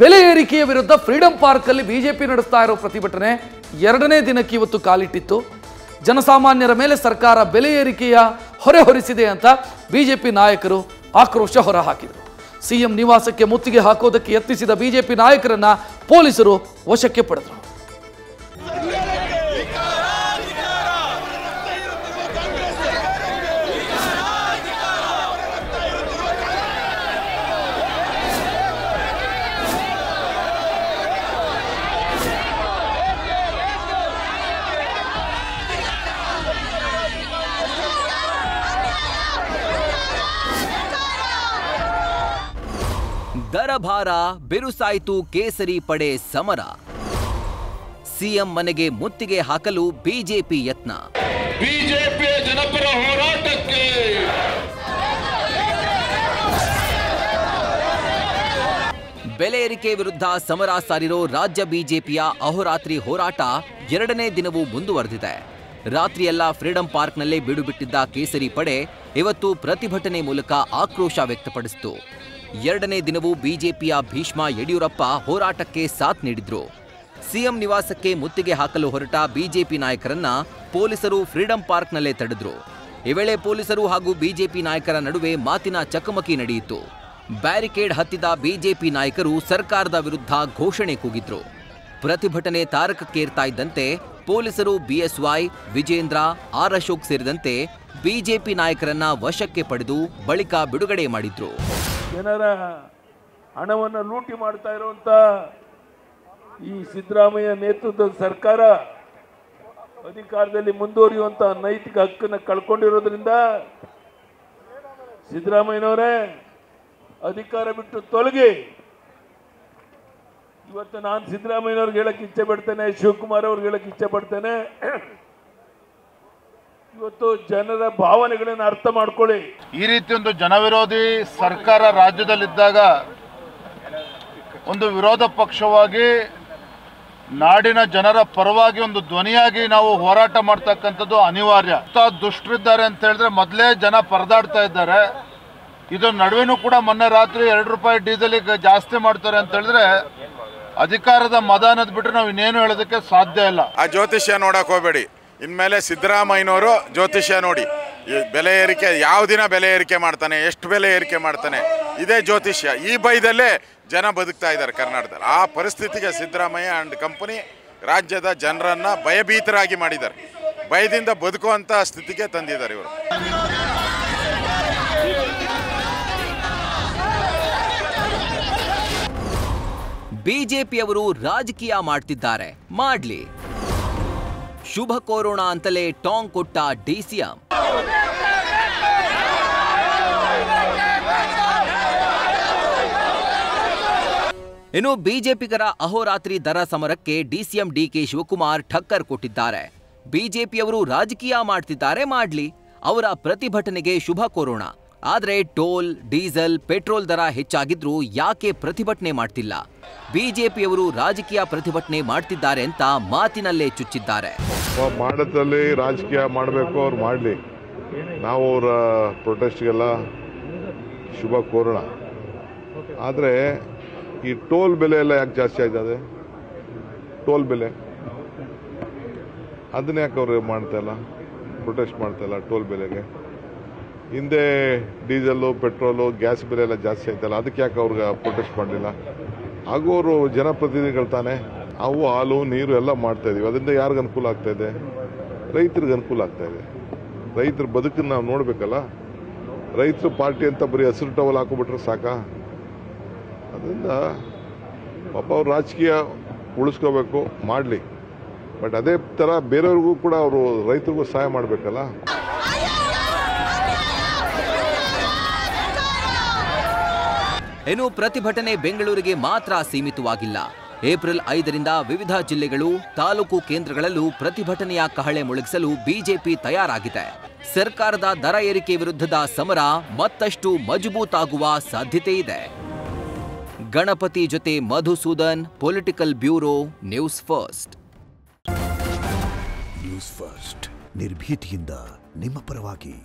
ಬೆಲೆ ಏರಿಕೆಯ ವಿರುದ್ಧ ಫ್ರೀಡಂ ಪಾರ್ಕ್ ಅಲ್ಲಿ ಬಿಜೆಪಿ ನಡೆಸ್ತಾ ಇರೋ ಪ್ರತಿಭಟನೆ ಎರಡನೇ ದಿನಕ್ಕೆ ಇವತ್ತು ಕಾಲಿಟ್ಟಿತ್ತು. ಜನಸಾಮಾನ್ಯರ ಮೇಲೆ ಸರ್ಕಾರ ಬೆಲೆ ಏರಿಕೆಯ ಹೊರೆ ಹೊರಿಸಿದೆ ಅಂತ ಬಿಜೆಪಿ ನಾಯಕರು ಆಕ್ರೋಶ ಹೊರಹಾಕಿದರು. ಸಿಎಂ ನಿವಾಸಕ್ಕೆ ಮುತ್ತಿಗೆ ಹಾಕೋದಕ್ಕೆ ಯತ್ನಿಸಿದ ಬಿಜೆಪಿ ನಾಯಕರನ್ನ ಪೊಲೀಸರು ವಶಕ್ಕೆ ಪಡೆದರು. ದರಭಾರ ಬಿರುಸಾಯಿತು ಕೇಸರಿ ಪಡೆ ಸಮರ. ಸಿಎಂ ಮನೆಗೆ ಮುತ್ತಿಗೆ ಹಾಕಲು ಬಿಜೆಪಿ ಯತ್ನ. ಬಿಜೆಪಿಯ ಜನಪರ ಹೋರಾಟಕ್ಕೆ ಬೆಲೆ ಏರಿಕೆ ವಿರುದ್ಧ ಸಮರ ಸಾರಿರೋ ರಾಜ್ಯ ಬಿಜೆಪಿಯ ಅಹೋರಾತ್ರಿ ಹೋರಾಟ ಎರಡನೇ ದಿನವೂ ಮುಂದುವರೆದಿದೆ. ರಾತ್ರಿಯೆಲ್ಲ ಫ್ರೀಡಂ ಪಾರ್ಕ್ನಲ್ಲೇ ಬೀಡು ಬಿಟ್ಟಿದ್ದ ಕೇಸರಿ ಪಡೆ ಇವತ್ತು ಪ್ರತಿಭಟನೆ ಮೂಲಕ ಆಕ್ರೋಶ ವ್ಯಕ್ತಪಡಿಸಿತು. ಎರಡನೇ ದಿನವೂ ಬಿಜೆಪಿಯ ಭೀಷ್ಮ ಯಡಿಯೂರಪ್ಪ ಹೋರಾಟಕ್ಕೆ ಸಾಥ್ ನೀಡಿದ್ರು. ಸಿಎಂ ನಿವಾಸಕ್ಕೆ ಮುತ್ತಿಗೆ ಹಾಕಲು ಹೊರಟ ಬಿಜೆಪಿ ನಾಯಕರನ್ನ ಪೊಲೀಸರು ಫ್ರೀಡಂ ಪಾರ್ಕ್ನಲ್ಲೇ ತಡೆದ್ರು. ಈ ವೇಳೆ ಪೊಲೀಸರು ಹಾಗೂ ಬಿಜೆಪಿ ನಾಯಕರ ನಡುವೆ ಮಾತಿನ ಚಕಮಕಿ ನಡೆಯಿತು. ಬ್ಯಾರಿಕೇಡ್ ಹತ್ತಿದ ಬಿಜೆಪಿ ನಾಯಕರು ಸರ್ಕಾರದ ವಿರುದ್ಧ ಘೋಷಣೆ ಕೂಗಿದ್ರು. ಪ್ರತಿಭಟನೆ ತಾರಕಕ್ಕೇರ್ತಾ ಇದ್ದಂತೆ ಪೊಲೀಸರು ಬಿಎಸ್ವೈ, ವಿಜೇಂದ್ರ, ಆರ್ ಅಶೋಕ್ ಸೇರಿದಂತೆ ಬಿಜೆಪಿ ನಾಯಕರನ್ನ ವಶಕ್ಕೆ ಪಡೆದು ಬಳಿಕ ಬಿಡುಗಡೆ ಮಾಡಿದ್ರು. ಜನರ ಹಣವನ್ನು ಲೂಟಿ ಮಾಡ್ತಾ ಇರುವಂತ ಈ ಸಿದ್ದರಾಮಯ್ಯ ನೇತೃತ್ವದ ಸರ್ಕಾರ ಅಧಿಕಾರದಲ್ಲಿ ಮುಂದುವರಿಯುವಂತ ನೈತಿಕ ಹಕ್ಕನ್ನು ಕಳ್ಕೊಂಡಿರೋದ್ರಿಂದ ಸಿದ್ದರಾಮಯ್ಯನವರೇ ಅಧಿಕಾರ ಬಿಟ್ಟು ತೊಲಗಿ. ಇವತ್ತು ನಾನು ಸಿದ್ದರಾಮಯ್ಯನವ್ರಿಗೆ ಹೇಳಕ್ ಇಚ್ಛೆ ಪಡ್ತೇನೆ, ಶಿವಕುಮಾರ್ ಅವ್ರಿಗೆ ಹೇಳಕ್ ಇಚ್ಛೆ ಪಡ್ತೇನೆ, ಇವತ್ತು ಜನರ ಭಾವನೆಗಳನ್ನು ಅರ್ಥ ಮಾಡ್ಕೊಳ್ಳಿ. ಈ ರೀತಿ ಒಂದು ಜನವಿರೋಧಿ ಸರ್ಕಾರ ರಾಜ್ಯದಲ್ಲಿದ್ದಾಗ ಒಂದು ವಿರೋಧ ಪಕ್ಷವಾಗಿ ನಾಡಿನ ಜನರ ಪರವಾಗಿ ಒಂದು ಧ್ವನಿಯಾಗಿ ನಾವು ಹೋರಾಟ ಮಾಡ್ತಕ್ಕಂಥದ್ದು ಅನಿವಾರ್ಯ. ದುಷ್ಟರಿದ್ದಾರೆ ಅಂತ ಹೇಳಿದ್ರೆ ಮೊದಲೇ ಜನ ಪರದಾಡ್ತಾ ಇದ್ದಾರೆ. ಇದು ನಡುವೆನೂ ಕೂಡ ಮೊನ್ನೆ ರಾತ್ರಿ 2 ರೂಪಾಯಿ ಡೀಸೆಲಿಗೆ ಜಾಸ್ತಿ ಮಾಡ್ತಾರೆ ಅಂತ ಹೇಳಿದ್ರೆ ಅಧಿಕಾರದ ಮದ ಅನ್ನೋದು ಬಿಟ್ಟರೆ ನಾವು ಇನ್ನೇನು ಹೇಳೋದಕ್ಕೆ ಸಾಧ್ಯ ಇಲ್ಲ. ಆ ಜ್ಯೋತಿಷ್ಯ ನೋಡಕ್ ಹೋಗ್ಬೇಡಿ. ಇನ್ಮೇಲೆ ಸಿದ್ದರಾಮಯ್ಯನವರು ಜ್ಯೋತಿಷ್ಯ ನೋಡಿ, ಈ ಬೆಲೆ ಏರಿಕೆ ಯಾವ ದಿನ ಬೆಲೆ ಏರಿಕೆ ಮಾಡ್ತಾನೆ, ಎಷ್ಟು ಬೆಲೆ ಏರಿಕೆ ಮಾಡ್ತಾನೆ, ಇದೇ ಜ್ಯೋತಿಷ್ಯ. ಈ ಭಯದಲ್ಲೇ ಜನ ಬದುಕ್ತಾ ಇದ್ದಾರೆ ಕರ್ನಾಟಕದಲ್ಲಿ. ಆ ಪರಿಸ್ಥಿತಿಗೆ ಸಿದ್ದರಾಮಯ್ಯ ಅಂಡ್ ಕಂಪನಿ ರಾಜ್ಯದ ಜನರನ್ನ ಭಯಭೀತರಾಗಿ ಮಾಡಿದ್ದಾರೆ. ಭಯದಿಂದ ಬದುಕುವಂತ ಸ್ಥಿತಿಗೆ ತಂದಿದ್ದಾರೆ ಇವರು. ಬಿಜೆಪಿಯವರು ರಾಜಕೀಯ ಮಾಡ್ತಿದ್ದಾರೆ, ಮಾಡ್ಲಿ. ಶುಭ ಕೋರೋಣ ಅಂತಲೇ ಟಾಂಗ್ ಕೊಟ್ಟ ಡಿಸಿಎಂ. ಇನ್ನು ಬಿಜೆಪಿಗರ ಅಹೋರಾತ್ರಿ ದರ ಸಮರಕ್ಕೆ ಡಿಸಿಎಂ ಡಿಕೆ ಶಿವಕುಮಾರ್ ಠಕ್ಕರ್ ಕೊಟ್ಟಿದ್ದಾರೆ. ಬಿಜೆಪಿಯವರು ರಾಜಕೀಯ ಮಾಡ್ತಿದ್ದಾರೆ, ಮಾಡ್ಲಿ. ಅವರ ಪ್ರತಿಭಟನೆಗೆ ಶುಭ ಕೋರೋಣ. ಆದ್ರೆ ಟೋಲ್, ಡೀಸೆಲ್, ಪೆಟ್ರೋಲ್ ದರ ಹೆಚ್ಚಾಗಿದ್ರೂ ಯಾಕೆ ಪ್ರತಿಭಟನೆ ಮಾಡ್ತಿಲ್ಲ? ಬಿಜೆಪಿಯವರು ರಾಜಕೀಯ ಪ್ರತಿಭಟನೆ ಮಾಡ್ತಿದ್ದಾರೆ ಅಂತ ಮಾತಿನಲ್ಲೇ ಚುಚ್ಚಿದ್ದಾರೆ. ಮಾಡೋದ್ರಲ್ಲಿ ರಾಜಕೀಯ ಮಾಡಬೇಕು, ಅವ್ರು ಮಾಡಲಿ. ನಾವು ಅವರ ಪ್ರೊಟೆಸ್ಟ್ಗೆಲ್ಲ ಶುಭ ಕೋರೋಣ. ಆದರೆ ಈ ಟೋಲ್ ಬೆಲೆ ಎಲ್ಲ ಯಾಕೆ ಜಾಸ್ತಿ ಆಯ್ತದೆ? ಟೋಲ್ ಬೆಲೆ ಅದನ್ನ ಯಾಕೆ ಅವ್ರು ಮಾಡ್ತಾಯಿಲ್ಲ, ಪ್ರೊಟೆಸ್ಟ್ ಮಾಡ್ತಾಯಿಲ್ಲ ಟೋಲ್ ಬೆಲೆಗೆ? ಹಿಂದೆ ಡೀಸೆಲ್ಲು, ಪೆಟ್ರೋಲು, ಗ್ಯಾಸ್ ಬೆಲೆ ಎಲ್ಲ ಜಾಸ್ತಿ ಆಯ್ತಲ್ಲ, ಅದಕ್ಕೆ ಯಾಕೆ ಅವ್ರಿಗೆ ಪ್ರೊಟೆಸ್ಟ್ ಮಾಡಲಿಲ್ಲ? ಹಾಗೂ ಅವರು ಜನಪ್ರತಿನಿಧಿಗಳು ತಾನೆ. ಅವು ಹಾಲು, ನೀರು ಎಲ್ಲ ಮಾಡ್ತಾ ಇದೀವಿ. ಅದರಿಂದ ಯಾರಿಗೆ ಅನುಕೂಲ ಆಗ್ತಾ ಇದೆ? ರೈತರಿಗೆ ಅನುಕೂಲ ಆಗ್ತಾ ಇದೆ. ರೈತರ ಬದುಕನ್ನು ನಾವು ನೋಡಬೇಕಲ್ಲ. ರೈತರು ಪಾರ್ಟಿ ಅಂತ ಬರೀ ಹಸಿರು ಟವಲ್ ಹಾಕೋಬಿಟ್ರೆ ಸಾಕಾ? ಅದರಿಂದ ಪಾಪ ಅವ್ರು ರಾಜಕೀಯ ಉಳಿಸ್ಕೋಬೇಕು, ಮಾಡಲಿ. ಬಟ್ ಅದೇ ಥರ ಬೇರೆಯವ್ರಿಗೂ ಕೂಡ ಅವರು ರೈತರಿಗೂ ಸಹಾಯ ಮಾಡಬೇಕಲ್ಲ. ಇನ್ನು ಪ್ರತಿಭಟನೆ ಬೆಂಗಳೂರಿಗೆ ಮಾತ್ರ ಸೀಮಿತವಾಗಿಲ್ಲ. ಏಪ್ರಿಲ್ 5ರಿಂದ ವಿವಿಧ ಜಿಲ್ಲೆಗಳು, ತಾಲೂಕು ಕೇಂದ್ರಗಳಲ್ಲೂ ಪ್ರತಿಭಟನೆಯ ಕಹಳೆ ಮೊಳಗಿಸಲು ಬಿಜೆಪಿ ತಯಾರಾಗಿದೆ. ಸರ್ಕಾರದ ದರ ಏರಿಕೆ ವಿರುದ್ಧದ ಸಮರ ಮತ್ತಷ್ಟು ಮಜಬೂತಾಗುವ ಸಾಧ್ಯತೆ ಇದೆ. ಗಣಪತಿ ಜೊತೆ Madhusudan, political bureau, news first. News first ನಿರ್ಭೀತಿಯಿಂದ ನಿಮ್ಮ ಪರವಾಗಿ.